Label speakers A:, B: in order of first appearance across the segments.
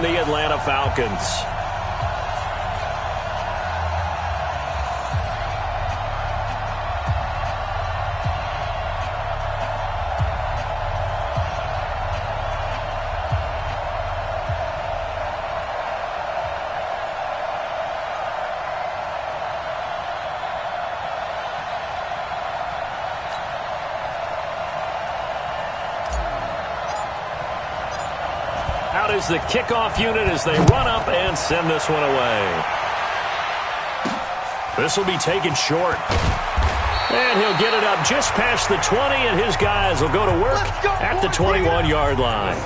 A: the Atlanta Falcons. Out is the kickoff unit as they run up and send this one away. This will be taken short. And he'll get it up just past the 20, and his guys will go to work at the 21-yard line.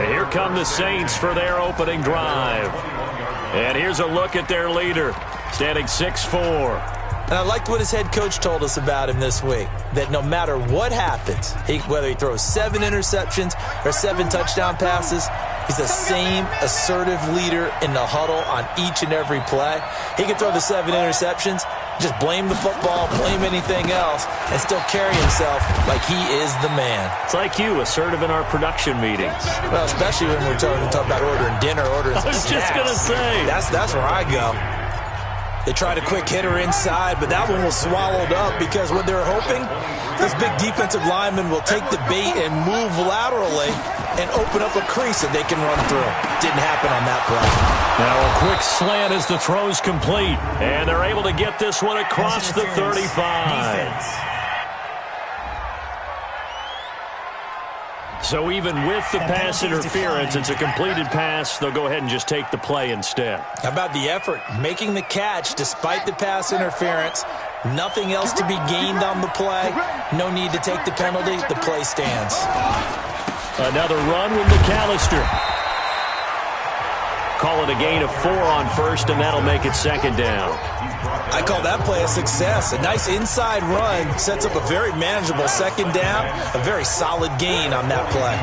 A: And here come the Saints for their opening drive. And here's a look at their leader, standing 6'4".
B: And I liked what his head coach told us about him this week, that no matter what happens, whether he throws 7 interceptions or 7 touchdown passes, he's the same assertive leader in the huddle on each and every play. He can throw the 7 interceptions, just blame the football, blame anything else, and still carry himself like he is the man.
A: It's like you, assertive in our production meetings.
B: Well, especially when we're talking about ordering dinner, ordering some snacks.
A: I was just going to say.
B: That's where I go. They tried a quick hitter inside, but that one was swallowed up because what they're hoping, this big defensive lineman will take the bait and move laterally and open up a crease that they can run through. Didn't happen on that play.
A: Now a quick slant as the throw's complete, and they're able to get this one across the 35. So even with the pass interference, it's a completed pass. They'll go ahead and just take the play instead.
B: How about the effort? Making the catch despite the pass interference. Nothing else to be gained on the play. No need to take the penalty. The play stands.
A: Another run with McAllister. Call it a gain of 4 on first, and that'll make it second down.
B: I call that play a success. A nice inside run sets up a very manageable second down. A very solid gain on that play.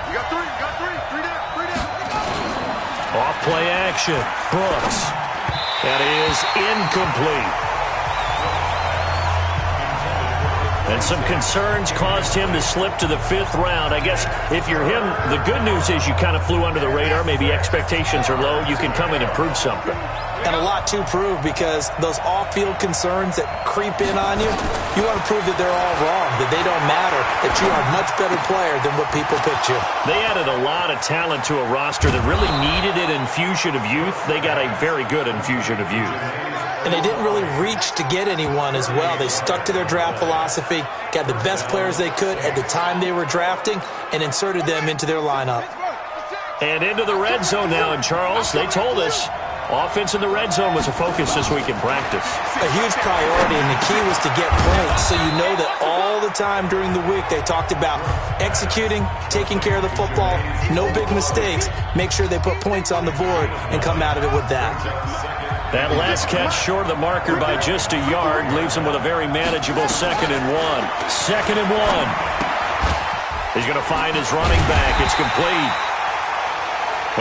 C: You got 3 down.
A: Off play action. Brooks. That is incomplete. And some concerns caused him to slip to the 5th round. I guess if you're him, the good news is you kind of flew under the radar. Maybe expectations are low. You can come in and prove something.
B: And a lot to prove, because those off-field concerns that creep in on you, you want to prove that they're all wrong, that they don't matter, that you are a much better player than what people picture.
A: They added a lot of talent to a roster that really needed an infusion of youth. They got a very good infusion of youth.
B: And they didn't really reach to get anyone as well. They stuck to their draft philosophy, got the best players they could at the time they were drafting, and inserted them into their lineup.
A: And into the red zone now. And Charles, they told us offense in the red zone was a focus this week in practice.
B: A huge priority, and the key was to get points. So you know that all the time during the week they talked about executing, taking care of the football, no big mistakes, make sure they put points on the board and come out of it with that.
A: That last catch short of the marker by just a yard leaves him with a very manageable 2nd and 1. 2nd and 1. He's going to find his running back. It's complete.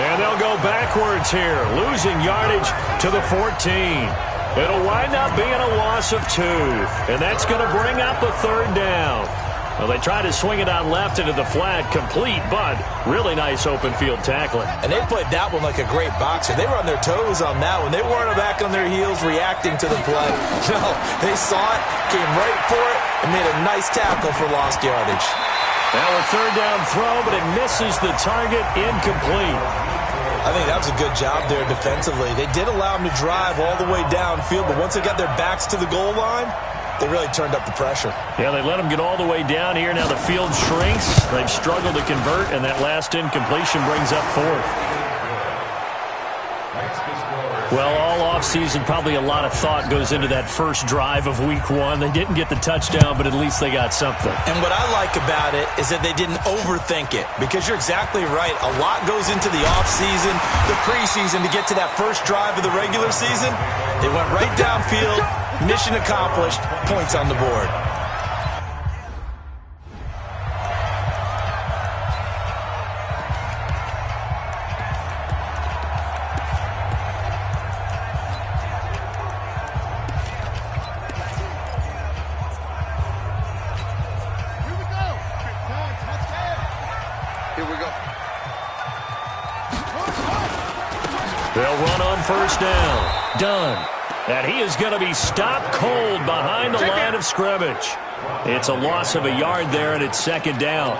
A: And they'll go backwards here, losing yardage to the 14. It'll wind up being a loss of 2. And that's going to bring up a 3rd down. Well, they try to swing it out left into the flat, complete, but really nice open field tackling.
B: And they played that one like a great boxer. They were on their toes on that one. They weren't back on their heels reacting to the play. No, they saw it, came right for it, and made a nice tackle for lost yardage.
A: Now a 3rd down throw, but it misses the target, incomplete.
B: I think that was a good job there defensively. They did allow them to drive all the way downfield, but once they got their backs to the goal line, they really turned up the pressure.
A: Yeah, they let them get all the way down here. Now the field shrinks. They've struggled to convert, and that last incompletion brings up 4th. Well, all offseason, probably a lot of thought goes into that first drive of week 1. They didn't get the touchdown, but at least they got something.
B: And what I like about it is that they didn't overthink it, because you're exactly right. A lot goes into the offseason, the preseason to get to that first drive of the regular season. They went right downfield, mission accomplished, points on the board.
C: Here we go.
A: They'll run on first down. Done. And he is going to be stopped cold behind the line of scrimmage. It's a loss of a yard there, and it's second down.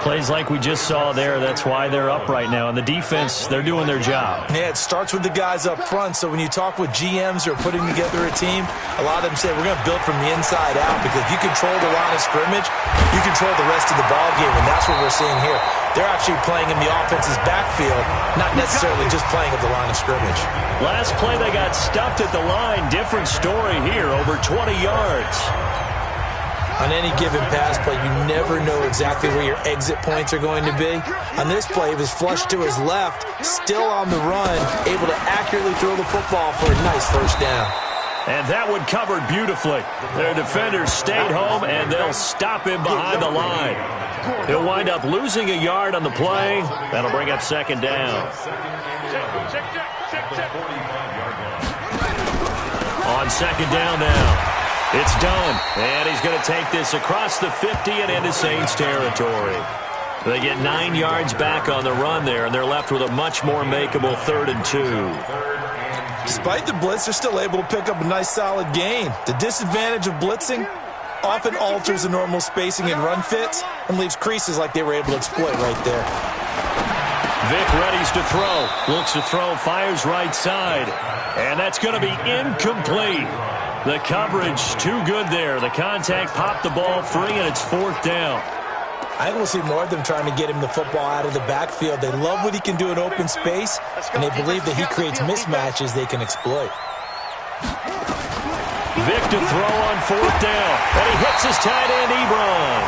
D: Plays like we just saw there, that's why they're up right now. And the defense, they're doing their job.
B: Yeah, it starts with the guys up front. So when you talk with GMs who are putting together a team, a lot of them say we're going to build from the inside out, because if you control the line of scrimmage, you control the rest of the ball game, and that's what we're seeing here. They're actually playing in the offense's backfield, not necessarily just playing at the line of scrimmage.
A: Last play, they got stuffed at the line. Different story here, over 20 yards.
B: On any given pass play, you never know exactly where your exit points are going to be. On this play, it was flushed to his left, still on the run, able to accurately throw the football for a nice first down.
A: And that one covered beautifully. Their defenders stayed home, and they'll stop him behind the line. He'll wind up losing a yard on the play. That'll bring up second down. On second down now. It's done, and he's going to take this across the 50 and into Saints territory. They get 9 yards back on the run there, and they're left with a much more makeable 3rd and 2.
B: Despite the blitz, they're still able to pick up a nice solid gain. The disadvantage of blitzing often alters the normal spacing and run fits and leaves creases like they were able to exploit right there.
A: Vic readies to throw. Looks to throw, fires right side. And that's going to be incomplete. The coverage too good there. The contact popped the ball free, and it's 4th down.
B: I think we'll see more of them trying to get him the football out of the backfield. They love what he can do in open space, and they believe that he creates mismatches they can exploit.
A: Vic to throw on 4th down, and he hits his tight end, Ebron.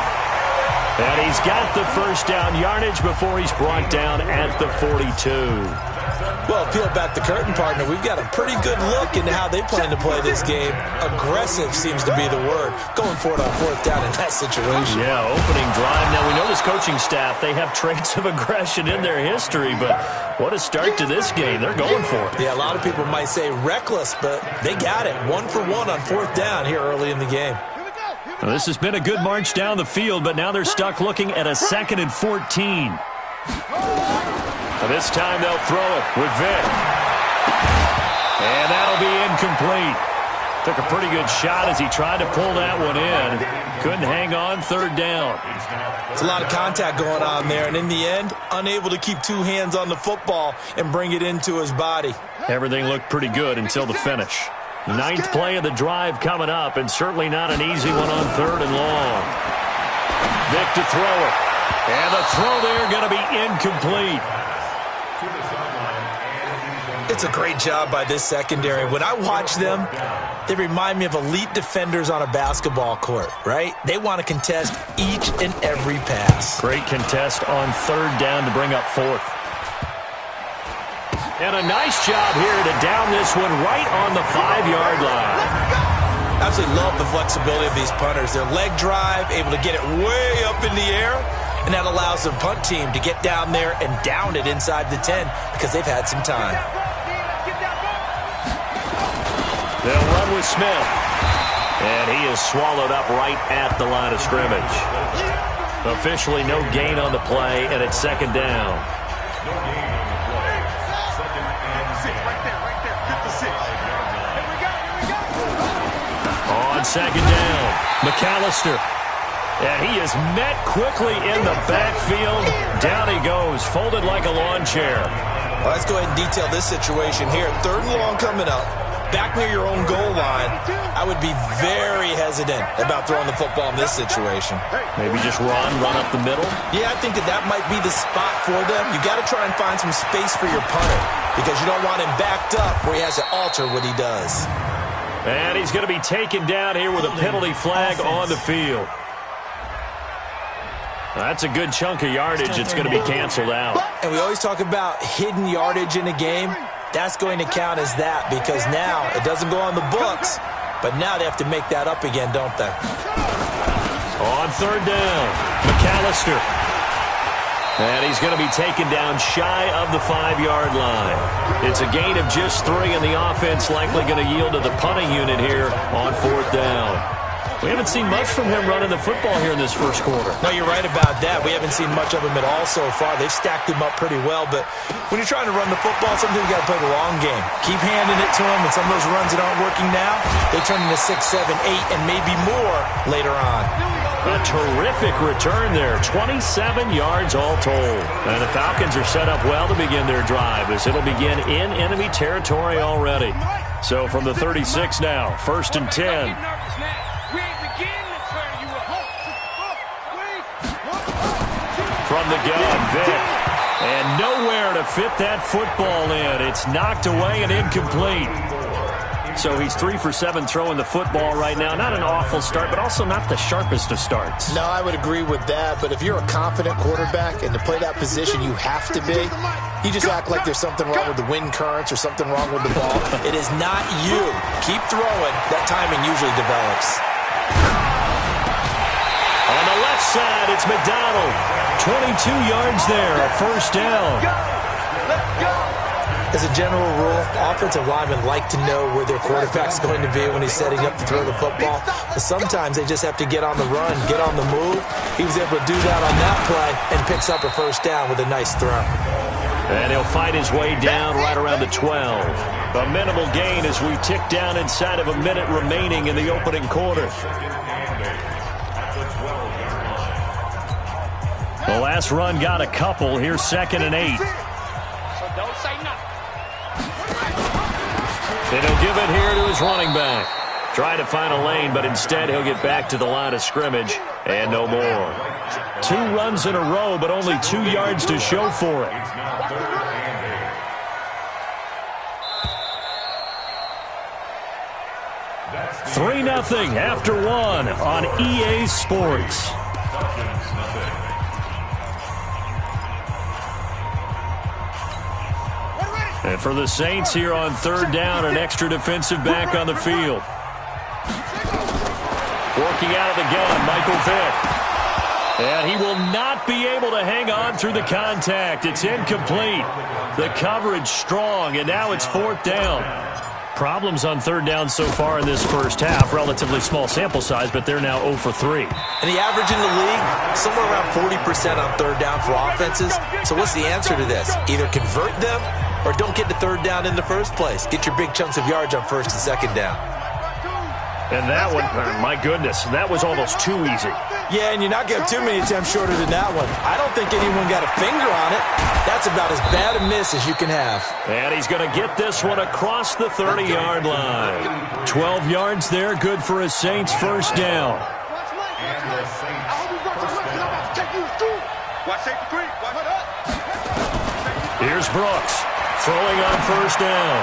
A: And he's got the first down yardage before he's brought down at the 42.
B: Well, peel back the curtain, partner. We've got a pretty good look into how they plan to play this game. Aggressive seems to be the word. Going for it on 4th down in that situation.
A: Yeah, opening drive. Now, we know this coaching staff, they have traits of aggression in their history, but what a start to this game. They're going for it.
B: Yeah, a lot of people might say reckless, but they got it. 1 for 1 on 4th down here early in the game.
A: Well, this has been a good march down the field, but now they're stuck looking at a 2nd and 14. This time they'll throw it with Vic. And that'll be incomplete. Took a pretty good shot as he tried to pull that one in. Couldn't hang on, 3rd down.
B: It's a lot of contact going on there, and in the end, unable to keep 2 hands on the football and bring it into his body.
A: Everything looked pretty good until the finish. 9th play of the drive coming up, and certainly not an easy one on 3rd and long. Vic to throw it. And the throw there going to be incomplete.
B: It's a great job by this secondary. When I watch them, they remind me of elite defenders on a basketball court, right? They want to contest each and every pass.
A: Great contest on 3rd down to bring up 4th. And a nice job here to down this one right on the 5-yard line.
B: Absolutely love the flexibility of these punters. Their leg drive, able to get it way up in the air, and that allows the punt team to get down there and down it inside the 10 because they've had some time.
A: They'll run with Smith. And he is swallowed up right at the line of scrimmage. Officially no gain on the play, and it's 2nd down. On 2nd down, McAllister. And he is met quickly in the backfield. Down he goes, folded like a lawn chair.
B: Well, let's go ahead and detail this situation here. 3rd and long coming up. Back near your own goal line, I would be very hesitant about throwing the football in this situation.
A: Maybe just run up the middle?
B: Yeah, I think that might be the spot for them. You got to try and find some space for your punter because you don't want him backed up where he has to alter what he does.
A: And he's going to be taken down here with a penalty flag on the field. That's a good chunk of yardage. It's going to be canceled out.
B: And we always talk about hidden yardage in a game. That's going to count as that because now it doesn't go on the books, but now they have to make that up again, don't they?
A: On 3rd down, McAllister. And he's going to be taken down shy of the 5-yard line. It's a gain of just 3, and the offense likely going to yield to the punting unit here on 4th down.
D: We haven't seen much from him running the football here in this first quarter.
B: No, you're right about that. We haven't seen much of him at all so far. They've stacked him up pretty well, but when you're trying to run the football, sometimes you got to play the long game. Keep handing it to him, and some of those runs that aren't working now, they turn into 6, 7, 8, and maybe more later on.
A: A terrific return there. 27 yards all told. And the Falcons are set up well to begin their drive as it'll begin in enemy territory already. So from the 36 now, 1st and 10. From the gun, Vick. And nowhere to fit that football in. It's knocked away and incomplete. So he's 3 for 7 throwing the football right now. Not an awful start, but also not the sharpest of starts.
B: No, I would agree with that. But if you're a confident quarterback and to play that position you have to be, you just act like there's something wrong with the wind currents or something wrong with the ball. It is not you. Keep throwing. That timing usually develops.
A: On the left side, it's McDonald. 22 yards there, a first down.
B: As a general rule, offensive linemen like to know where their quarterback's going to be when he's setting up to throw the football. But sometimes they just have to get on the run, get on the move. He was able to do that on that play and picks up a first down with a nice throw.
A: And he'll fight his way down right around the 12. A minimal gain as we tick down inside of a minute remaining in the opening quarter. The last run got a couple. Here's 2nd and 8. And he'll give it here to his running back. Trying to find a lane, but instead he'll get back to the line of scrimmage. And no more. 2 runs in a row, but only 2 yards to show for it. Three 3-0 after 1 on EA Sports. And for the Saints here on 3rd down, an extra defensive back on the field. Working out of the gun, Michael Vick. And he will not be able to hang on through the contact. It's incomplete. The coverage strong, and now it's 4th down. Problems on 3rd down so far in this first half. Relatively small sample size, but they're now 0 for 3.
B: And the average in the league, somewhere around 40% on 3rd down for offenses. So what's the answer to this? Either convert them or don't get to 3rd down in the first place. Get your big chunks of yards on 1st and 2nd down.
A: And that one, my goodness, that was almost too easy.
B: Yeah, and you're not getting too many attempts shorter than that one. I don't think anyone got a finger on it. That's about as bad a miss as you can have.
A: And he's going to get this one across the 30-yard line. 12 yards there, good for a Saints first down. Here's Brooks, throwing on 1st down.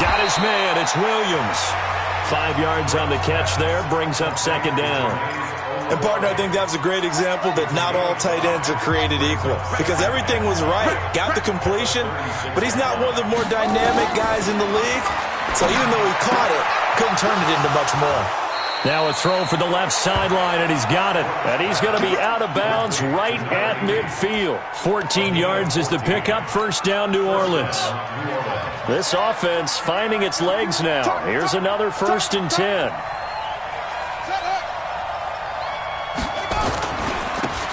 A: Got his man, it's Williams. 5 yards on the catch there, brings up 2nd down.
B: And, partner, I think that was a great example that not all tight ends are created equal. Because everything was right. Got the completion, but he's not one of the more dynamic guys in the league. So even though he caught it, couldn't turn it into much more.
A: Now a throw for the left sideline, and he's got it. And he's going to be out of bounds right at midfield. 14 yards is the pickup, 1st down New Orleans. This offense finding its legs now. Here's another 1st and 10.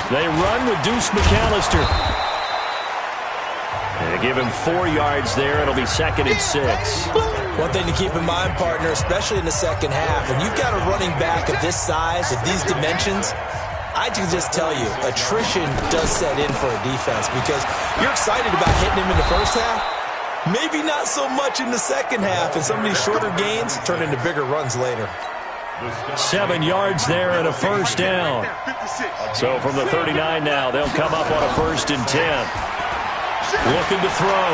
A: They run with Deuce McAllister. They give him 4 yards there. It'll be 2nd and 6.
B: One thing to keep in mind, partner, especially in the second half, when you've got a running back of this size, of these dimensions, I can just tell you, attrition does set in for a defense because you're excited about hitting him in the first half. Maybe not so much in the second half, and some of these shorter gains turn into bigger runs later.
A: 7 yards there and a 1st down. So from the 39 now, they'll come up on a 1st and 10. Looking to throw.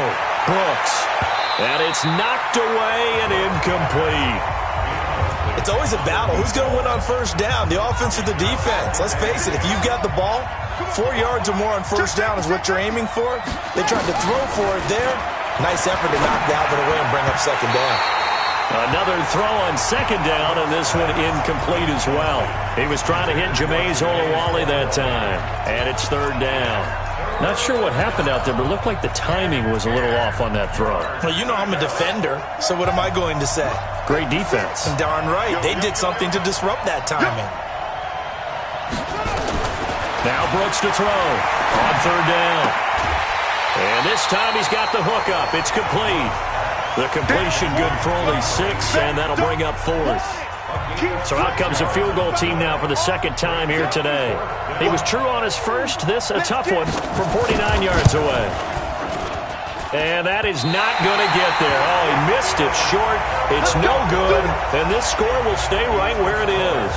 A: Brooks. And it's knocked away and incomplete.
B: It's always a battle. Who's going to win on 1st down, the offense or the defense? Let's face it, if you've got the ball, 4 yards or more on 1st down is what you're aiming for. They tried to throw for it there. Nice effort to knock that one away and bring up 2nd down.
A: Another throw on 2nd down, and this one incomplete as well. He was trying to hit Jameis Olawale that time, and it's 3rd down.
D: Not sure what happened out there, but it looked like the timing was a little off on that throw.
B: Well, you know I'm a defender, so what am I going to say?
D: Great defense.
B: Darn right. They did something to disrupt that timing.
A: Now Brooks to throw on third down. And this time he's got the hook up. It's complete. The completion good for only 6, and that'll bring up 4th. So out comes a field goal team now for the second time here today. He was true on his first. This a tough one from 49 yards away. And that is not going to get there. Oh, he missed it short. It's no good. And this score will stay right where it is.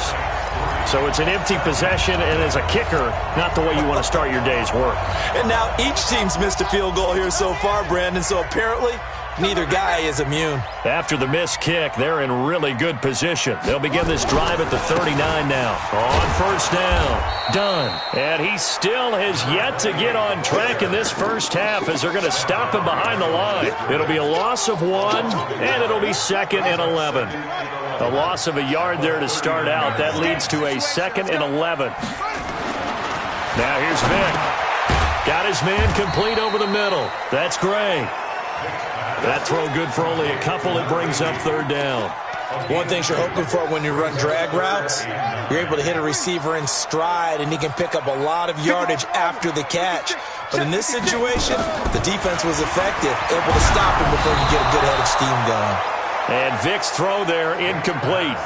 A: So it's an empty possession, and as a kicker, not the way you want to start your day's work.
B: And now each team's missed a field goal here so far, Brandon, so apparently neither guy is immune.
A: After the missed kick, they're in really good position. They'll begin this drive at the 39 now. On first down. Done. And he still has yet to get on track in this first half as they're going to stop him behind the line. It'll be a loss of 1, and it'll be 2nd and 11. A loss of a yard there to start out. That leads to a 2nd and 11. Now here's Vick. Got his man complete over the middle. That's Gray. That throw good for only a couple. It brings up third down.
B: One thing you're hoping for when you run drag routes, you're able to hit a receiver in stride, and he can pick up a lot of yardage after the catch. But in this situation, the defense was effective, able to stop him before you get a good head of steam going.
A: And Vick's throw there incomplete.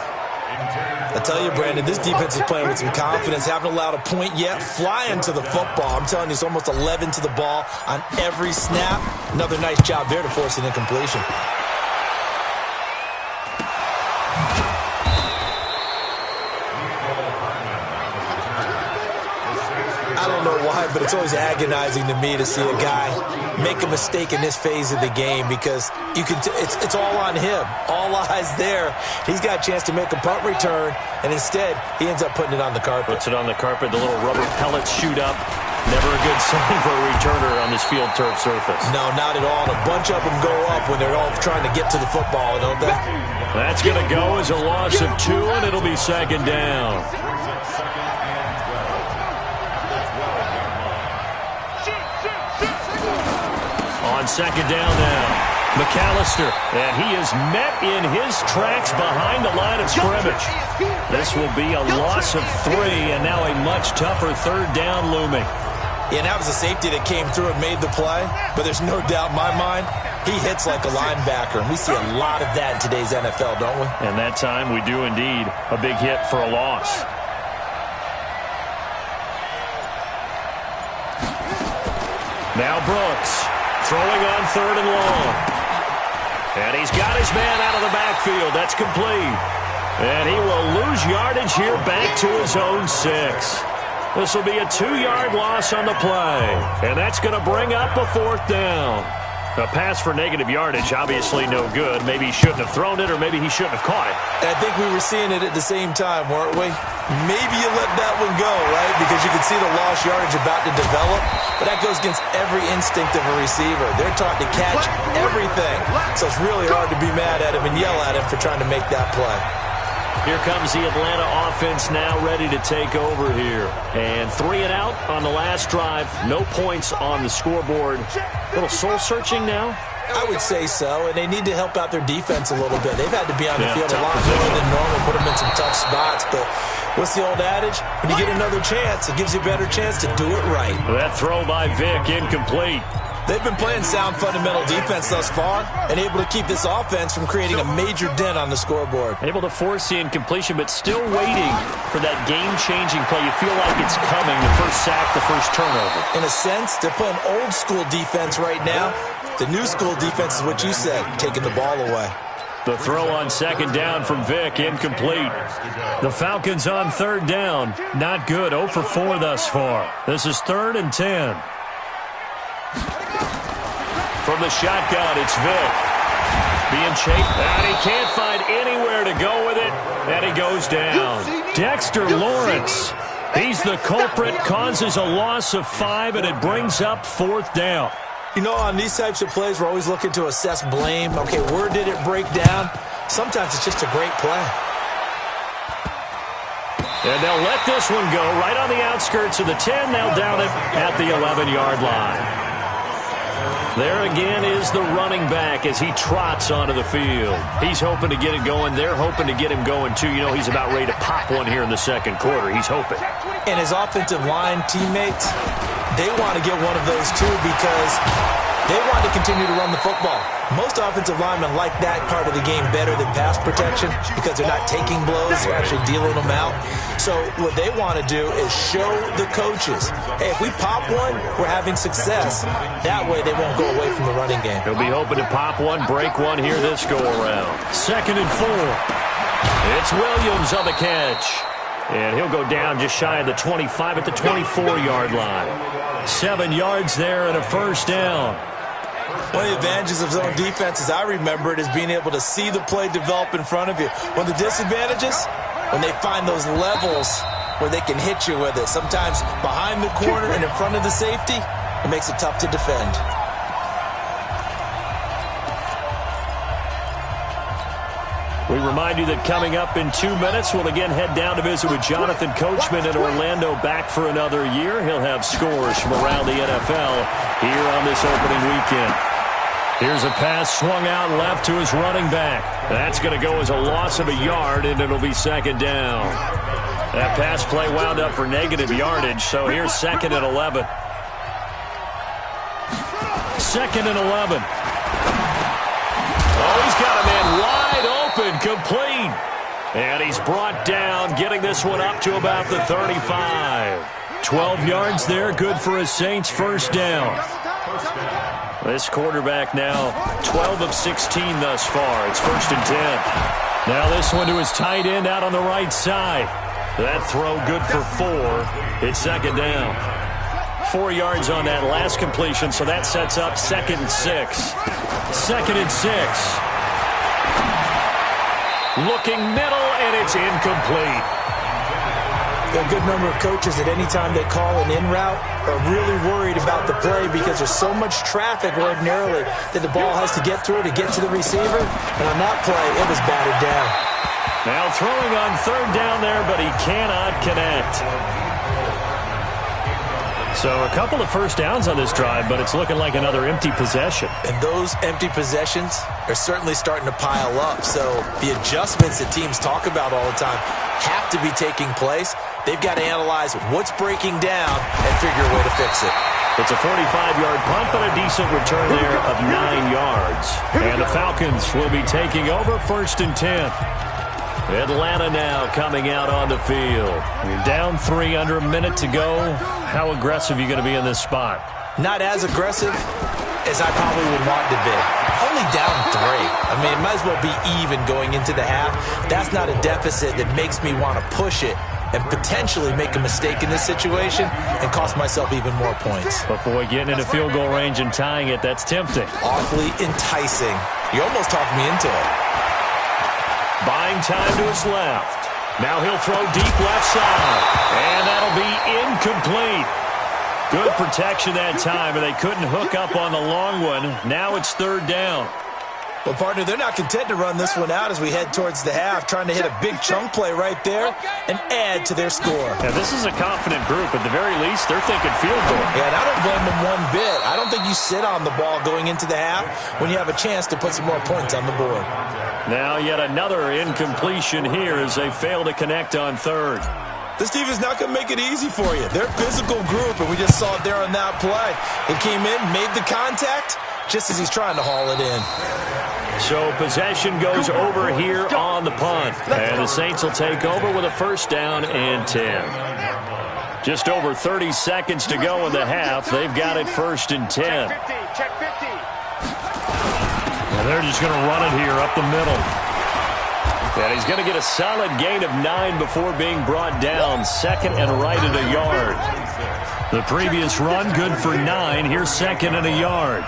B: I tell you, Brandon, this defense is playing with some confidence. Haven't allowed a point yet. Flying to the football. I'm telling you, it's almost 11 to the ball on every snap. Another nice job there to force an incompletion. I don't know why, but it's always agonizing to me to see a guy make a mistake in this phase of the game because you can. It's all on him. All eyes there. He's got a chance to make a punt return, and instead he ends up putting it on the carpet.
A: Puts it on the carpet. The little rubber pellets shoot up. Never a good sign for a returner on this field turf surface.
B: No, not at all. And a bunch of them go up when they're all trying to get to the football, don't they?
A: That's going to go as a loss of 2, and it'll be 2nd down. On 2nd down now, McAllister, and he is met in his tracks behind the line of scrimmage. This will be a loss of 3, and now a much tougher third down looming.
B: Yeah, and that was a safety that came through and made the play, but there's no doubt in my mind, he hits like a linebacker, and we see a lot of that in today's NFL, don't we?
A: And that time we do indeed. A big hit for a loss. Now Brooks. Throwing on 3rd and long. And he's got his man out of the backfield. That's complete. And he will lose yardage here back to his own 6. This will be a 2-yard loss on the play. And that's going to bring up a 4th down. A pass for negative yardage, obviously no good. Maybe he shouldn't have thrown it, or maybe he shouldn't have caught it.
B: I think we were seeing it at the same time, weren't we? Maybe you let that one go, right? Because you can see the lost yardage about to develop. But that goes against every instinct of a receiver. They're taught to catch everything. So it's really hard to be mad at him and yell at him for trying to make that play.
A: Here comes the Atlanta offense now ready to take over here. And 3 and out on the last drive. No points on the scoreboard. A little soul-searching now?
B: I would say so, and they need to help out their defense a little bit. They've had to be on the field a lot more than normal, put them in some tough spots. But what's the old adage? When you get another chance, it gives you a better chance to do it right.
A: That throw by Vick, incomplete.
B: They've been playing sound fundamental defense thus far and able to keep this offense from creating a major dent on the scoreboard.
A: Able to force the incompletion, but still waiting for that game-changing play. You feel like it's coming, the first sack, the first turnover.
B: In a sense, they're playing old-school defense right now. The new-school defense is what you said, taking the ball away.
A: The throw on 2nd down from Vick, incomplete. The Falcons on 3rd down. Not good, 0 for 4 thus far. This is 3rd and 10. From the shotgun, it's Vick. Being chased, and he can't find anywhere to go with it, and he goes down. Dexter Lawrence, he's the culprit, causes a loss of 5, and it brings up 4th down.
B: You know, on these types of plays, we're always looking to assess blame. Okay, where did it break down? Sometimes it's just a great play.
A: And they'll let this one go right on the outskirts of the 10. They'll down it at the 11-yard line. There again is the running back as he trots onto the field. He's hoping to get it going. They're hoping to get him going, too. You know, he's about ready to pop one here in the second quarter. He's hoping.
B: And his offensive line teammates, they want to get one of those, too, because they want to continue to run the football. Most offensive linemen like that part of the game better than pass protection because they're not taking blows, they're actually dealing them out. So what they want to do is show the coaches, hey, if we pop one, we're having success. That way they won't go away from the running game.
A: He'll be hoping to pop one, break one here this go-around. 2nd and 4. It's Williams on the catch. And he'll go down just shy of the 25 at the 24-yard line. 7 yards there and a first down.
B: One of the advantages of zone defense, as I remember it, is being able to see the play develop in front of you. One of the disadvantages, when they find those levels where they can hit you with it, sometimes behind the corner and in front of the safety, it makes it tough to defend.
A: We remind you that coming up in 2 minutes, we'll again head down to visit with Jonathan Coachman in Orlando, back for another year. He'll have scores from around the NFL here on this opening weekend. Here's a pass swung out left to his running back. That's going to go as a loss of a yard, and it'll be 2nd down. That pass play wound up for negative yardage, so here's 2nd and 11. 2nd and 11. Oh, he's got a man wide open, complete. And he's brought down, getting this one up to about the 35. 12 yards there, good for a Saints first down. This quarterback now 12 of 16 thus far. It's 1st and 10. Now this one to his tight end out on the right side. That throw good for 4. It's 2nd down. 4 yards on that last completion, so that sets up 2nd and 6. 2nd and 6. Looking middle, and it's incomplete.
B: A good number of coaches at any time they call an in route are really worried about the play because there's so much traffic ordinarily that the ball has to get through to get to the receiver. And on that play, it was batted down.
A: Now throwing on 3rd down there, but he cannot connect. So a couple of first downs on this drive, but it's looking like another empty possession.
B: And those empty possessions are certainly starting to pile up. So the adjustments that teams talk about all the time have to be taking place. They've got to analyze what's breaking down and figure a way to fix it.
A: It's a 45-yard punt, but a decent return there of 9 yards. And the Falcons will be taking over 1st and 10. Atlanta now coming out on the field. You're down 3, under a minute to go. How aggressive are you going to be in this spot?
B: Not as aggressive as I probably would want to be. Only down 3. I mean, it might as well be even going into the half. That's not a deficit that makes me want to push it and potentially make a mistake in this situation and cost myself even more points.
A: But, boy, getting into field goal range and tying it, that's tempting.
B: Awfully enticing. You almost talked me into it.
A: Buying time to his left. Now he'll throw deep left side. And that'll be incomplete. Good protection that time, and they couldn't hook up on the long one. Now it's 3rd down.
B: Well, partner, they're not content to run this one out as we head towards the half, trying to hit a big chunk play right there and add to their score.
A: Now, this is a confident group. At the very least, they're thinking field goal.
B: Yeah, and I don't blame them one bit. I don't think you sit on the ball going into the half when you have a chance to put some more points on the board.
A: Now, yet another incompletion here as they fail to connect on 3rd.
B: This team is not going to make it easy for you. They're a physical group, and we just saw it there on that play. They came in, made the contact, just as he's trying to haul it in.
A: So possession goes over here on the punt. And the Saints will take over with a 1st down and 10. Just over 30 seconds to go in the half. They've got it 1st and 10. And they're just going to run it here up the middle. And he's going to get a solid gain of 9 before being brought down. 2nd and right at a yard. The previous run good for 9. Here's 2nd and a yard.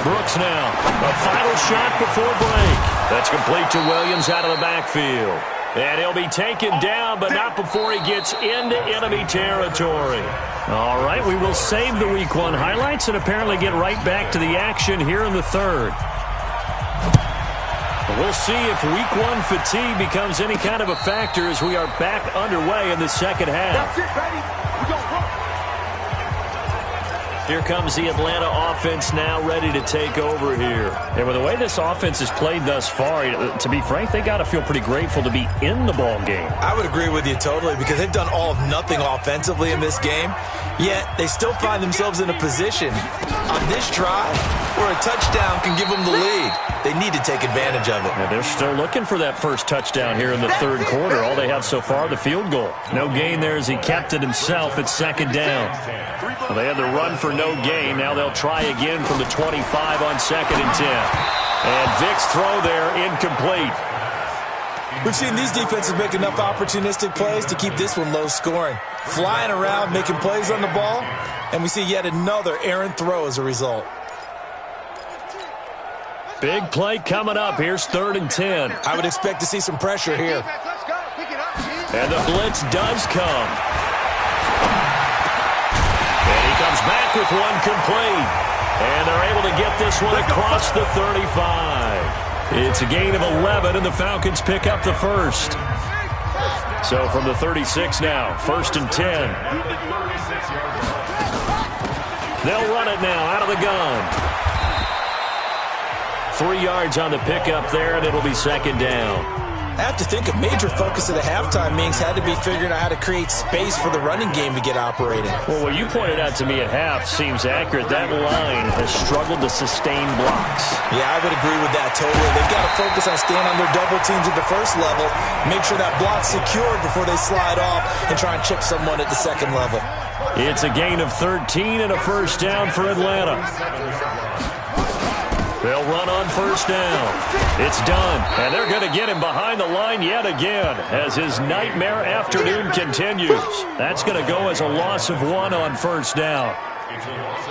A: Brooks now. A final shot before break. That's complete to Williams out of the backfield. And he'll be taken down, but not before he gets into enemy territory. All right, we will save the Week 1 highlights and apparently get right back to the action here in the 3rd. We'll see if week one fatigue becomes any kind of a factor as we are back underway in the second half.
C: That's it, baby. We're going to run.
A: Here comes the Atlanta offense now ready to take over here. And with the way this offense has played thus far, to be frank, they got to feel pretty grateful to be in the ball game.
B: I would agree with you totally because they've done all of nothing offensively in this game, yet they still find themselves in a position on this drive where a touchdown can give them the lead. They need to take advantage of it.
A: Yeah, they're still looking for that first touchdown here in the third quarter. All they have so far, the field goal. No gain there as he kept it himself at second down. Well, they had the run for no gain. Now they'll try again from the 25 on 2nd and 10. And Vic's throw there incomplete.
B: We've seen these defenses make enough opportunistic plays to keep this one low scoring. Flying around, making plays on the ball, and we see yet another errant throw as a result.
A: Big play coming up. Here's 3rd and 10.
B: I would expect to see some pressure here.
C: Let's go. Pick it up, Chief.
A: And the blitz does come. And he comes back with one complete. And they're able to get this one across the 35. It's a gain of 11, and the Falcons pick up the first. So from the 36 now, 1st and 10. They'll run it now out of the gun. 3 yards on the pickup there, and it'll be 2nd down.
B: I have to think a major focus of the halftime meetings had to be figuring out how to create space for the running game to get operating.
A: Well, what you pointed out to me at half seems accurate. That line has struggled to sustain blocks.
B: Yeah, I would agree with that totally. They've got to focus on staying on their double teams at the first level, make sure that block's secured before they slide off and try and chip someone at the second level.
A: It's a gain of 13 and a first down for Atlanta. They'll run on first down. It's done. And they're going to get him behind the line yet again as his nightmare afternoon continues. That's going to go as a loss of 1 on first down.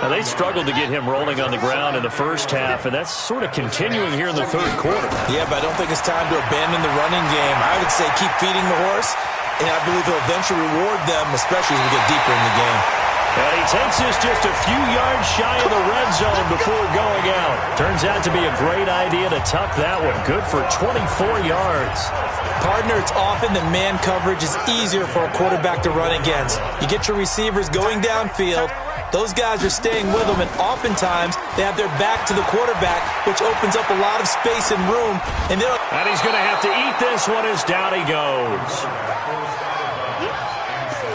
A: Now, they struggled to get him rolling on the ground in the first half, and that's sort of continuing here in the third quarter.
B: Yeah, but I don't think it's time to abandon the running game. I would say keep feeding the horse, and I believe he'll eventually reward them, especially as we get deeper in the game.
A: And he takes this just a few yards shy of the red zone before going out. Turns out to be a great idea to tuck that one. Good for 24 yards.
B: Partner, it's often that man coverage is easier for a quarterback to run against. You get your receivers going downfield. Those guys are staying with them, and oftentimes they have their back to the quarterback, which opens up a lot of space and room. And
A: he's going to have to eat this one as down he goes.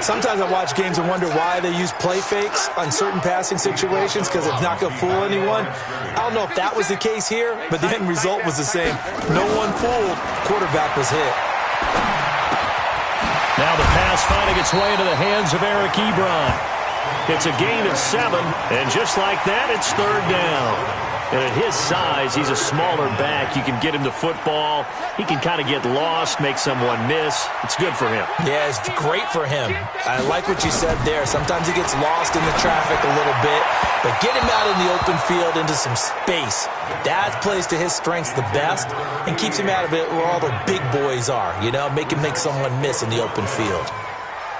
B: Sometimes I watch games and wonder why they use play fakes on certain passing situations because it's not going to fool anyone. I don't know if that was the case here, but the end result was the same. No one fooled. Quarterback was hit.
A: Now the pass finding its way into the hands of Eric Ebron. It's a gain of 7, and just like that, it's 3rd down. And at his size, he's a smaller back. You can get him the football. He can kind of get lost, make someone miss. It's good for him.
B: Yeah, it's great for him. I like what you said there. Sometimes he gets lost in the traffic a little bit, but get him out in the open field into some space. That plays to his strengths the best and keeps him out of it where all the big boys are, you know, make him make someone miss in the open field.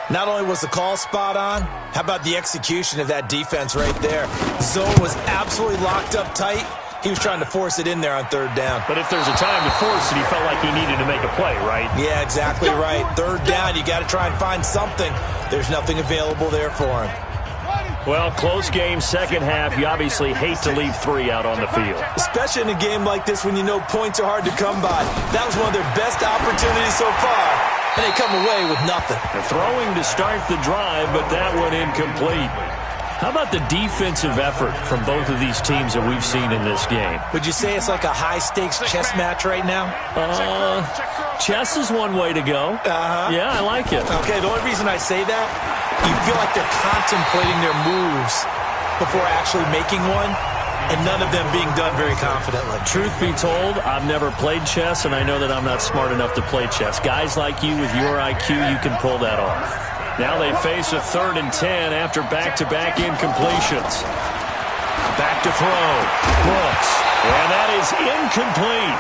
B: Not only was the call spot on, how about the execution of that defense right there? Zone was absolutely locked up tight. He was trying to force it in there on 3rd down.
A: But if there's a time to force it, he felt like he needed to make a play, right?
B: Yeah, exactly right. 3rd down, you got to try and find something. There's nothing available there for him.
A: Well, close game, second half. You obviously hate to leave 3 out on the field.
B: Especially in a game like this when you know points are hard to come by. That was one of their best opportunities so far, and they come away with nothing.
A: They're throwing to start the drive, but that one incomplete. How about the defensive effort from both of these teams that we've seen in this game?
B: Would you say it's like a high-stakes chess match right now?
A: Chess is one way to go. Yeah, I like it.
B: Okay, the only reason I say that, you feel like they're contemplating their moves before actually making one, and none of them being done very confidently.
A: Truth be told, I've never played chess, and I know that I'm not smart enough to play chess. Guys like you with your IQ, you can pull that off. Now they face a 3rd and 10 after back-to-back incompletions. Back to throw. Brooks. And that is incomplete.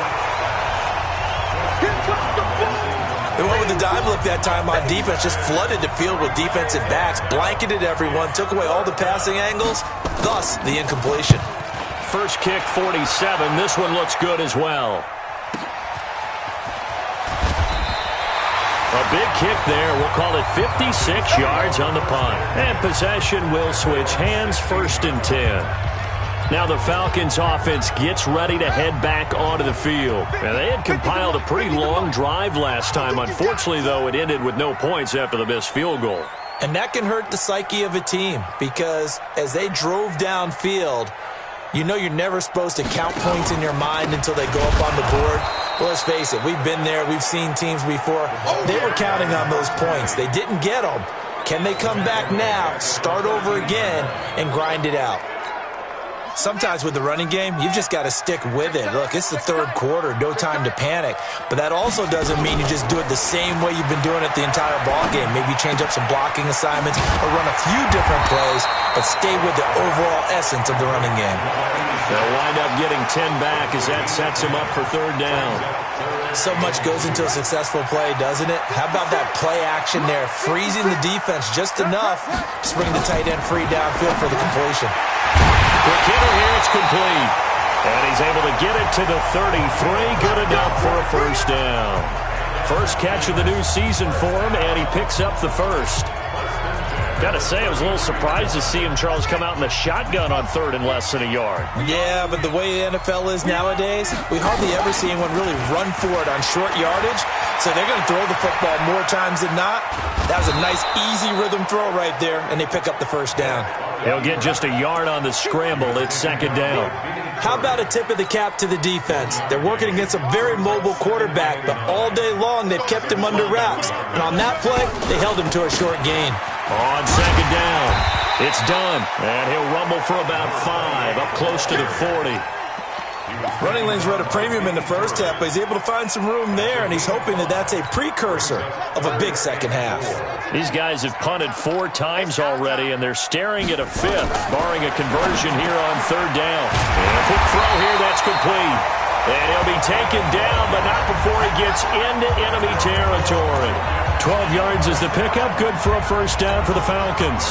B: They went with the dive look that time on defense, just flooded the field with defensive backs, blanketed everyone, took away all the passing angles, thus the incompletion.
A: First kick, 47. This one looks good as well. a big kick there. We'll call it 56 yards on the punt. And possession will switch hands, 1st and 10. Now the Falcons offense gets ready to head back onto the field. Now, they had compiled a pretty long drive last time. Unfortunately, though, it ended with no points after the missed field goal.
B: And that can hurt the psyche of a team because as they drove downfield, you know you're never supposed to count points in your mind until they go up on the board. Well, let's face it, we've been there. We've seen teams before. They were counting on those points. They didn't get them. Can they come back now, start over again, and grind it out? Sometimes with the running game, you've just got to stick with it. Look, it's the 3rd quarter, no time to panic. But that also doesn't mean you just do it the same way you've been doing it the entire ball game. Maybe change up some blocking assignments or run a few different plays, but stay with the overall essence of the running game.
A: They'll wind up getting 10 back as that sets them up for 3rd down.
B: So much goes into a successful play, doesn't it? How about that play action there, freezing the defense just enough to bring the tight end free downfield for the completion.
A: Quick hitter here, it's complete. And he's able to get it to the 33. Good enough for a 1st down. First catch of the new season for him, and he picks up the 1st. Got to say, I was a little surprised to see him, Charles, come out in the shotgun on 3rd and less than a yard.
B: Yeah, but the way the NFL is nowadays, we hardly ever see anyone really run for it on short yardage. So they're going to throw the football more times than not. That was a nice, easy rhythm throw right there, and they pick up the 1st down.
A: He'll get just a yard on the scramble. It's 2nd down.
B: How about a tip of the cap to the defense? They're working against a very mobile quarterback, but all day long they've kept him under wraps. And on that play, they held him to a short gain.
A: On 2nd down, it's done. And he'll rumble for about 5, up close to the 40.
B: Running lanes were at a premium in the first half, but he's able to find some room there, and he's hoping that that's a precursor of a big second half.
A: These guys have punted 4 times already, and they're staring at a 5th, barring a conversion here on 3rd down. And a quick throw here, that's complete. And he'll be taken down, but not before he gets into enemy territory. 12 yards is the pickup, good for a 1st down for the Falcons.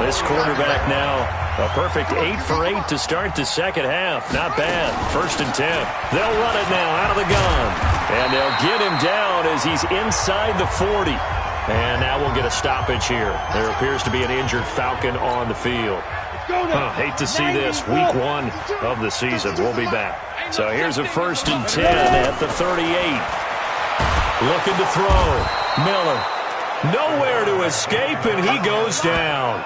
A: This quarterback now, a perfect 8 for 8 to start the second half. Not bad. 1st and 10. They'll run it now out of the gun. And they'll get him down as he's inside the 40. And now we'll get a stoppage here. There appears to be an injured Falcon on the field. Hate to see this. Week 1 of the season. We'll be back. So here's a 1st and 10 at the 38. Looking to throw. Miller. Nowhere to escape, and he goes down.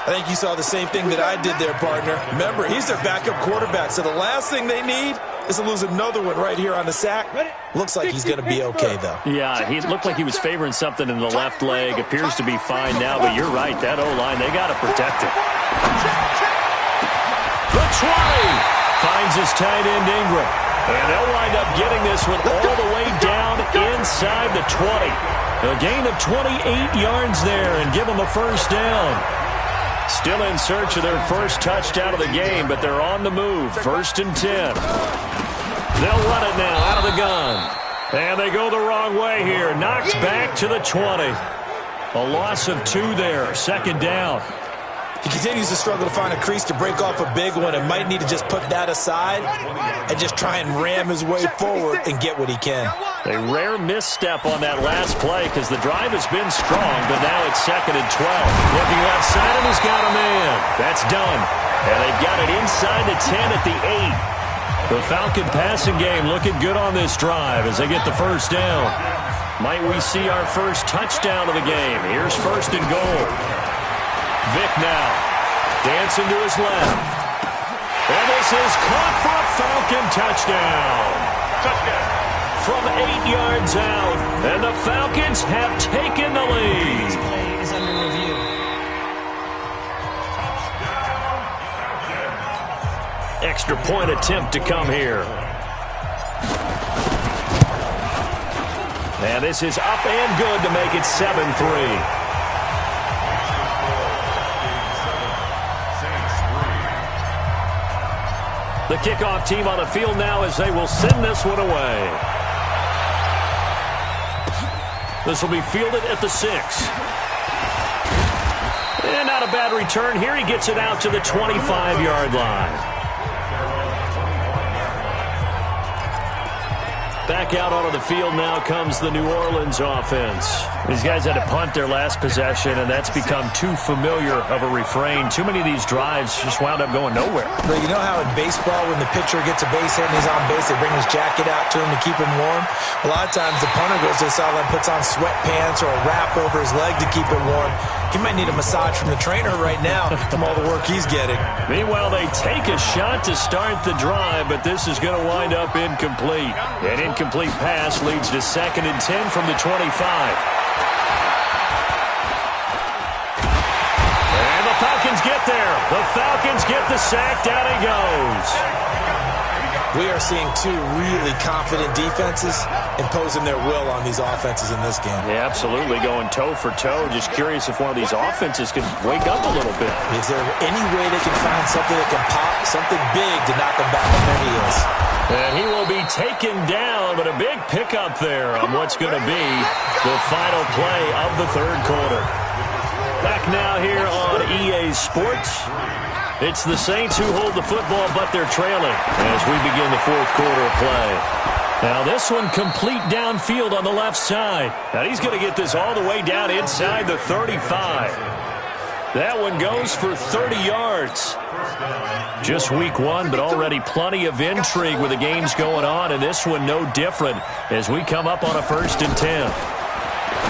B: I think you saw the same thing that I did there, partner. Remember, he's their backup quarterback, so the last thing they need is to lose another one right here on the sack. Looks like he's going to be okay, though.
A: Yeah, he looked like he was favoring something in the left leg. Appears to be fine now, but you're right. That O-line, they got to protect it. The 20 finds his tight end, Ingram. And they'll wind up getting this one all the way down inside the 20. A gain of 28 yards there and give them a 1st down. Still in search of their first touchdown of the game, but they're on the move. 1st and 10. They'll run it now out of the gun. And they go the wrong way here. Knocked back to the 20. A loss of 2 there. 2nd down.
B: He continues to struggle to find a crease to break off a big one and might need to just put that aside and just try and ram his way forward and get what he can.
A: A rare misstep on that last play because the drive has been strong, but now it's 2nd and 12. Looking left side, and he's got a man. That's done. And they've got it inside the 10 at the 8. The Falcon passing game looking good on this drive as they get the 1st down. Might we see our first touchdown of the game? Here's 1st and goal. Vic now, dancing to his left. And this is caught for a Falcon touchdown. From 8 yards out, and the Falcons have taken the lead.
E: This play is under review.
A: Extra point attempt to come here. And this is up and good to make it 7-3. The kickoff team on the field now as they will send this one away. This will be fielded at the 6. And not a bad return here. He gets it out to the 25-yard line. Back out onto the field now comes the New Orleans offense.
D: These guys had to punt their last possession, and that's become too familiar of a refrain. Too many of these drives just wound up going nowhere.
B: But you know how in baseball, when the pitcher gets a base hit and he's on base, they bring his jacket out to him to keep him warm? A lot of times the punter goes to the sideline, puts on sweatpants or a wrap over his leg to keep it warm. He might need a massage from the trainer right now from all the work he's getting.
A: Meanwhile, they take a shot to start the drive, but this is going to wind up incomplete. An incomplete pass leads to 2nd and 10 from the 25. And the Falcons get there. The Falcons get the sack. Down he goes.
B: We are seeing two really confident defenses imposing their will on these offenses in this game.
A: Yeah, absolutely, going toe for toe. Just curious if one of these offenses can wake up a little bit.
B: Is there any way they can find something that can pop, something big to knock them back on their heels?
A: And he will be taken down, but a big pickup there on what's going to be the final play of the third quarter. Back now here on EA Sports. It's the Saints who hold the football, but they're trailing as we begin the fourth quarter of play. Now this one complete downfield on the left side. Now he's going to get this all the way down inside the 35. That one goes for 30 yards. Just week one, but already plenty of intrigue with the games going on, and this one no different as we come up on a 1st and 10.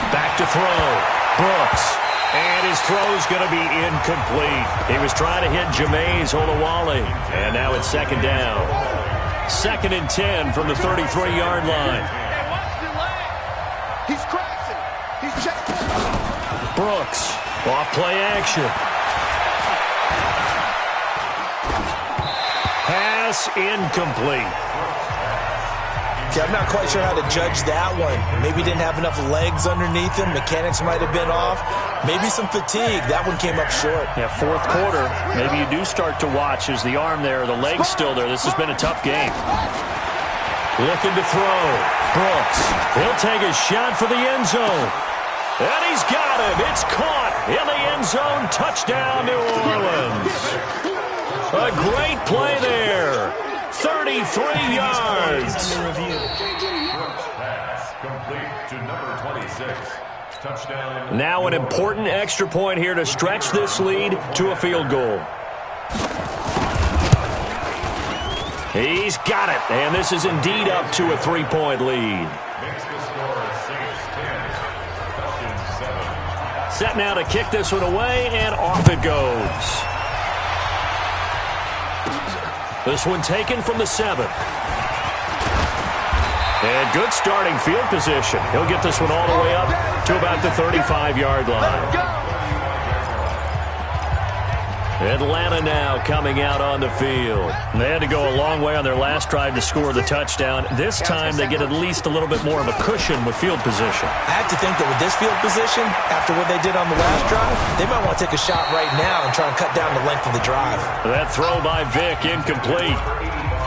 A: Back to throw. Brooks. And his throw's going to be incomplete. He was trying to hit Jameis Olawale. And now it's 2nd down. 2nd and 10 from the 33-yard line.
C: He's crashing. He's checking.
A: Brooks, off play action. Pass incomplete.
B: I'm not quite sure how to judge that one. Maybe didn't have enough legs underneath him. Mechanics might have been off. Maybe some fatigue. That one came up short.
A: Yeah, fourth quarter. Maybe you do start to watch. Is the arm there, the leg's still there? This has been a tough game. Looking to throw. Brooks. He'll take a shot for the end zone. And he's got him. It's caught in the end zone. Touchdown, New Orleans. A great play there. 33 yards. Now an important extra point here to stretch this lead to a field goal. He's got it, and this is indeed up to a 3-point lead. Set now to kick this one away, and off it goes. This one taken from the 7. And good starting field position. He'll get this one all the way up to about the 35-yard line. Atlanta now coming out on the field. They had to go a long way on their last drive to score the touchdown. This time they get at least a little bit more of a cushion with field position.
B: I have to think that with this field position, after what they did on the last drive, they might want to take a shot right now and try and cut down the length of the drive.
A: That throw by Vick incomplete.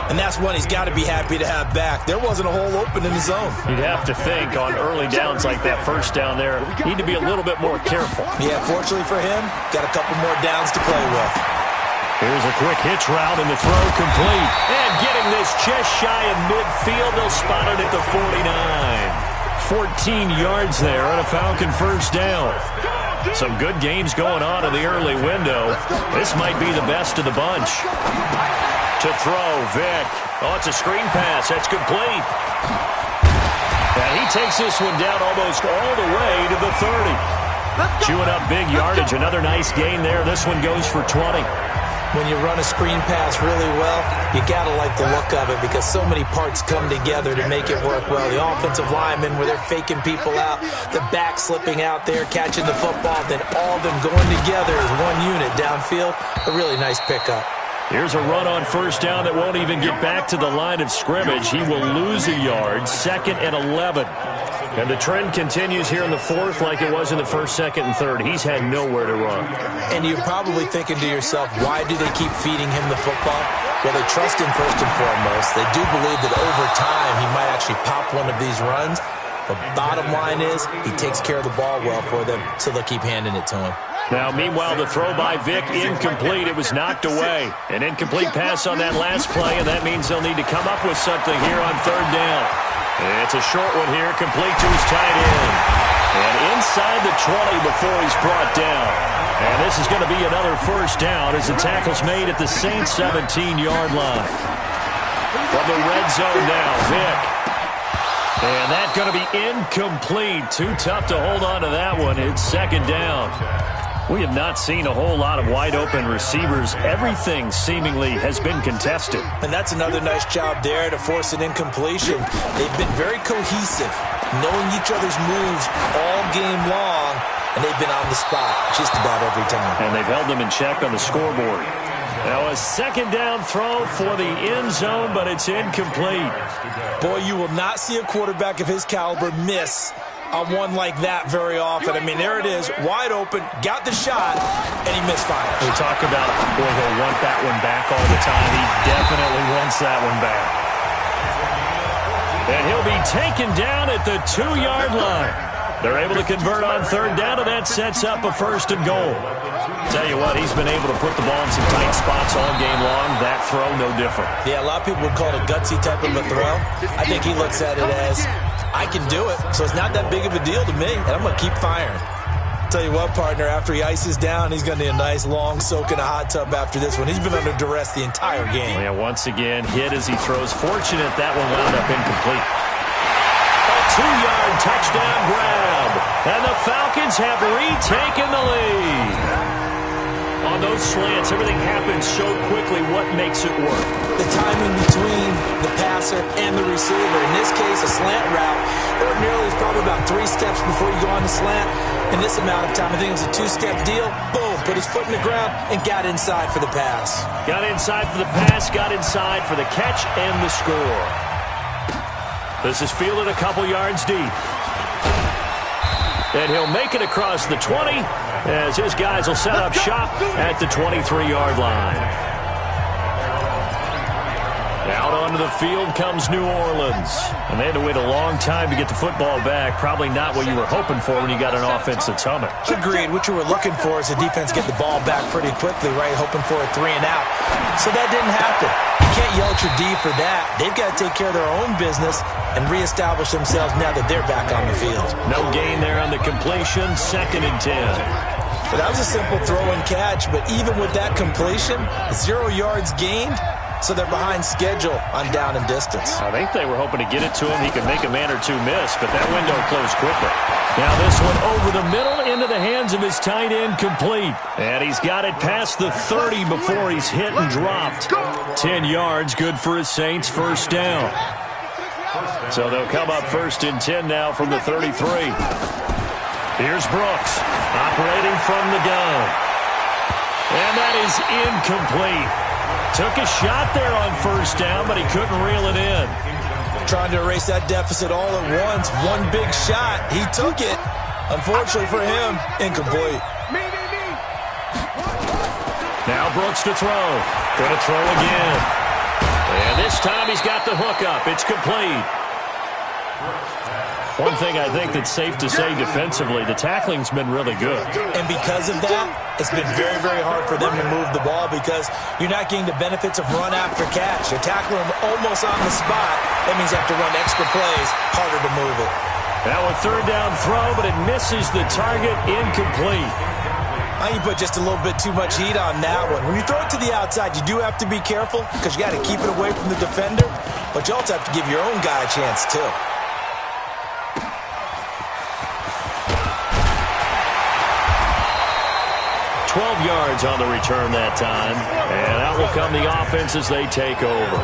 B: And that's one he's got to be happy to have back. There wasn't a hole open in the zone.
A: You'd have to think on early downs like that first down there, need to be a little bit more careful.
B: Yeah, fortunately for him, got a couple more downs to play with.
A: Here's a quick hitch route and the throw complete. And getting this just shy of midfield, they'll spot it at the 49. 14 yards there on a Falcon first down. Some good games going on in the early window. This might be the best of the bunch. To throw, Vick. Oh, it's a screen pass. That's complete. And he takes this one down almost all the way to the 30. Chewing up big yardage. Another nice gain there. This one goes for 20.
B: When you run a screen pass really well, you got to like the look of it because so many parts come together to make it work well. The offensive linemen, where they're faking people out, the back slipping out there, catching the football, then all of them going together as one unit downfield. A really nice pickup.
A: Here's a run on first down that won't even get back to the line of scrimmage. He will lose a yard, 2nd and 11. And the trend continues here in the fourth like it was in the first, second, and third. He's had nowhere to run.
B: And you're probably thinking to yourself, why do they keep feeding him the football? Well, they trust him first and foremost. They do believe that over time he might actually pop one of these runs. The bottom line is he takes care of the ball well for them, so they'll keep handing it to him.
A: Now, meanwhile, the throw by Vick incomplete. It was knocked away. An incomplete pass on that last play, and that means they'll need to come up with something here on third down. It's a short one here, complete to his tight end. And inside the 20 before he's brought down. And this is going to be another first down as the tackle's made at the Saints 17-yard line. From the red zone now, Vick. And that's going to be incomplete. Too tough to hold on to that one. It's second down. We have not seen a whole lot of wide-open receivers. Everything seemingly has been contested.
B: And that's another nice job there to force an incompletion. They've been very cohesive, knowing each other's moves all game long, and they've been on the spot just about every time.
A: And they've held them in check on the scoreboard. Now a second down throw for the end zone, but it's incomplete.
B: Boy, you will not see a quarterback of his caliber miss on one like that very often. I mean, there it is, wide open, got the shot, and he misfires.
A: We talk about, boy, he'll want that one back all the time. He definitely wants that one back. And he'll be taken down at the 2-yard line. They're able to convert on third down, and that sets up a first and goal. Tell you what, he's been able to put the ball in some tight spots all game long. That throw, no different.
B: Yeah, a lot of people would call it a gutsy type of a throw. I think he looks at it as, I can do it, so it's not that big of a deal to me, and I'm going to keep firing. Tell you what, partner, after he ices down, he's going to need a nice long soak in a hot tub after this one. He's been under duress the entire game.
A: Yeah, once again, hit as he throws. Fortunate that one wound up incomplete. A 2-yard touchdown grab, and the Falcons have retaken the lead. On those slants, everything happens so quickly. What makes it work?
B: The timing between the passer and the receiver. In this case, a slant route. Ordinarily, it's probably about 3 steps before you go on the slant. In this amount of time, I think it was a 2-step deal. Boom, put his foot in the ground and got inside for the pass.
A: Got inside for the pass, got inside for the catch and the score. This is fielded a couple yards deep. And he'll make it across the 20 as his guys will set up shop at the 23-yard line. Out onto the field comes New Orleans. And they had to wait a long time to get the football back. Probably not what you were hoping for when you got an offense that's humming.
B: Agreed. What you were looking for is the defense get the ball back pretty quickly, right? Hoping for a 3 and out. So that didn't happen. You can't yell at your D for that. They've got to take care of their own business and reestablish themselves now that they're back on the field.
A: No gain there on the completion. 2nd and 10.
B: But that was a simple throw and catch, but even with that completion, 0 yards gained, so they're behind schedule on down and distance.
A: I think they were hoping to get it to him. He could make a man or two miss, but that window closed quickly. Now this one over the middle into the hands of his tight end, complete. And he's got it past the 30 before he's hit and dropped. 10 yards, good for his Saints, first down. So they'll come up 1st and 10 now from the 33. Here's Brooks, operating from the gun. And that is incomplete. Took a shot there on first down, but he couldn't reel it in.
B: Trying to erase that deficit all at once. One big shot. He took it. Unfortunately for him, incomplete.
A: Now Brooks to throw. Going to throw again. And this time he's got the hook up. It's complete. One thing I think that's safe to say defensively, the tackling's been really good.
B: And because of that, it's been very, very hard for them to move the ball because you're not getting the benefits of run after catch. You're tackling them almost on the spot. That means you have to run extra plays, harder to move it.
A: Now a 3rd down throw, but it misses the target, incomplete.
B: I think you put just a little bit too much heat on that one. When you throw it to the outside, you do have to be careful because you got to keep it away from the defender, but you also have to give your own guy a chance too.
A: 12 yards on the return that time. And out will come the offense as they take over.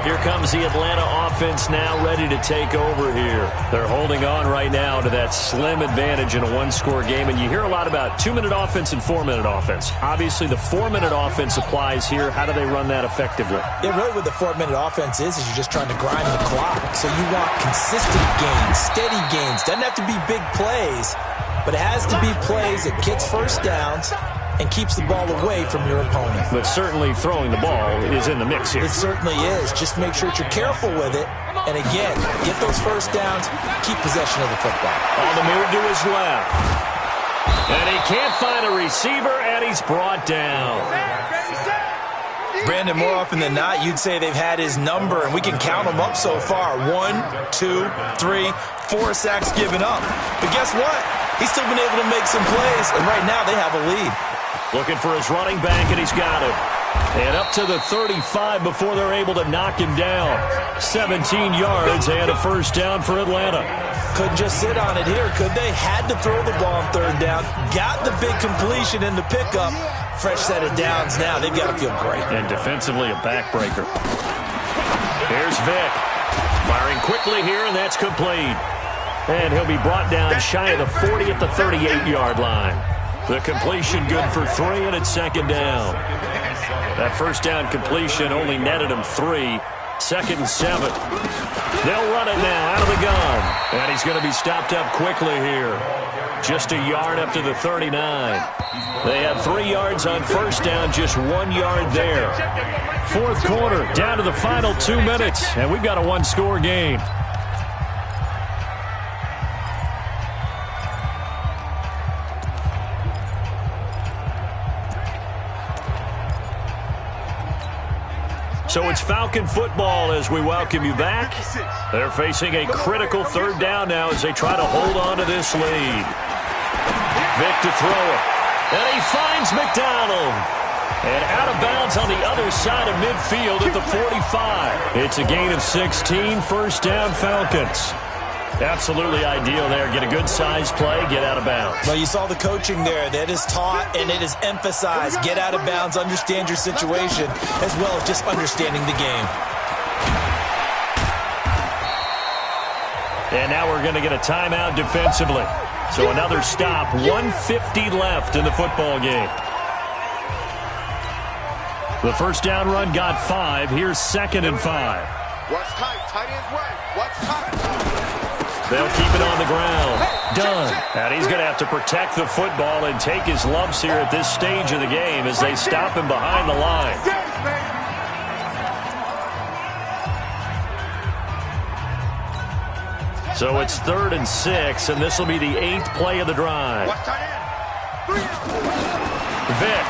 A: Here comes the Atlanta offense now ready to take over here. They're holding on right now to that slim advantage in a one-score game. And you hear a lot about 2-minute offense and 4-minute offense. Obviously, the 4-minute offense applies here. How do they run that effectively?
B: Yeah, really what the 4-minute offense is you're just trying to grind the clock. So you want consistent gains, steady gains. Doesn't have to be big plays, but it has to be plays that gets first downs and keeps the ball away from your opponent.
A: But certainly throwing the ball is in the mix here.
B: It certainly is. Just make sure that you're careful with it. And again, get those first downs, keep possession of the football.
A: On the move to his left. And he can't find a receiver, and he's brought down.
B: Brandon, Brandon, more often than not, you'd say they've had his number, and we can count them up so far. 1, 2, 3, 4 sacks given up. But guess what? He's still been able to make some plays, and right now they have a lead.
A: Looking for his running back, and he's got it. And up to the 35 before they're able to knock him down. 17 yards and a first down for Atlanta.
B: Couldn't just sit on it here, could they? Had to throw the ball on third down. Got the big completion in the pickup. Fresh set of downs now. They've got to feel great.
A: And defensively, a backbreaker. Here's Vick. Firing quickly here, and that's complete. And he'll be brought down shy of the 40 at the 38-yard line. The completion good for 3, and it's second down. That first down completion only netted him 3. 2nd and 7. They'll run it now out of the gun. And he's going to be stopped up quickly here. Just a yard up to the 39. They had 3 yards on first down, just 1 yard there. Fourth quarter, down to the final 2 minutes, and we've got a one-score game. So it's Falcon football as we welcome you back. They're facing a critical third down now as they try to hold on to this lead. Vick to throw it. And he finds McDonald. And out of bounds on the other side of midfield at the 45. It's a gain of 16, first down Falcons. Absolutely ideal there. Get a good size play, get out of bounds.
B: Well, you saw the coaching there. That is taught and it is emphasized. Get out of bounds, understand your situation, as well as just understanding the game.
A: And now we're going to get a timeout defensively. So another stop, 1:50 left in the football game. The first down run got 5. Here's 2nd and 5.
C: Watch tight. Tight end's right. Watch tight.
A: They'll keep it on the ground. Done. And he's going to have to protect the football and take his lumps here at this stage of the game as they stop him behind the line. So it's 3rd and 6, and this will be the 8th play of the drive. Vick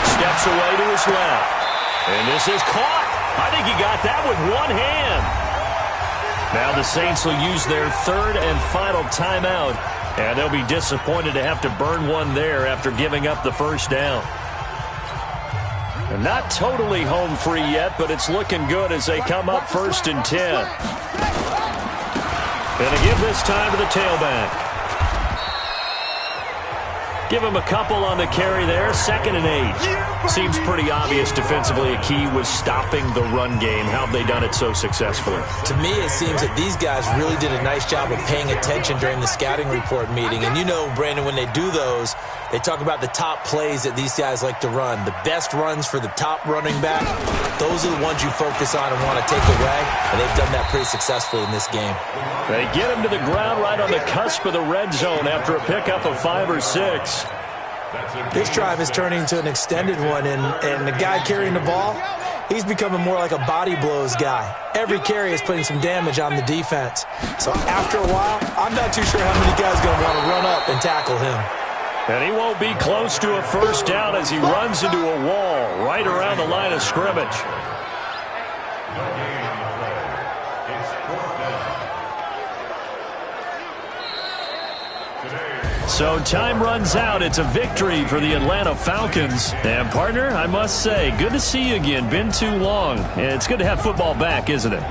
A: steps away to his left. And this is caught. I think he got that with one hand. Now the Saints will use their 3rd and final timeout, and they'll be disappointed to have to burn one there after giving up the first down. And not totally home free yet, but it's looking good as they come up 1st and 10. Going to give this time to the tailback. Give him a couple on the carry there. 2nd and 8. Seems pretty obvious defensively a key was stopping the run game. How have they done it so successfully?
B: To me, it seems that these guys really did a nice job of paying attention during the scouting report meeting. And you know, Brandon, when they do those, they talk about the top plays that these guys like to run. The best runs for the top running back, those are the ones you focus on and want to take away. And they've done that pretty successfully in this game.
A: They get him to the ground right on the cusp of the red zone after a pickup of 5 or 6.
B: This drive is turning into an extended one, and the guy carrying the ball, he's becoming more like a body blows guy. Every carry is putting some damage on the defense. So after a while, I'm not too sure how many guys are going to want to run up and tackle him.
A: And he won't be close to a first down as he runs into a wall right around the line of scrimmage. So time runs out. It's a victory for the Atlanta Falcons. And, partner, I must say, good to see you again. Been too long. And it's good to have football back, isn't it?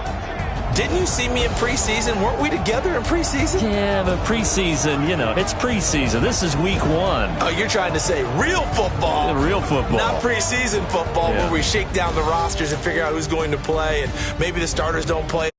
B: Didn't you see me in preseason? Weren't we together in preseason?
A: Yeah, but preseason, you know, it's preseason. This is week 1.
B: Oh, you're trying to say real football.
A: Real football.
B: Not preseason football where we shake down the rosters and figure out who's going to play and maybe the starters don't play.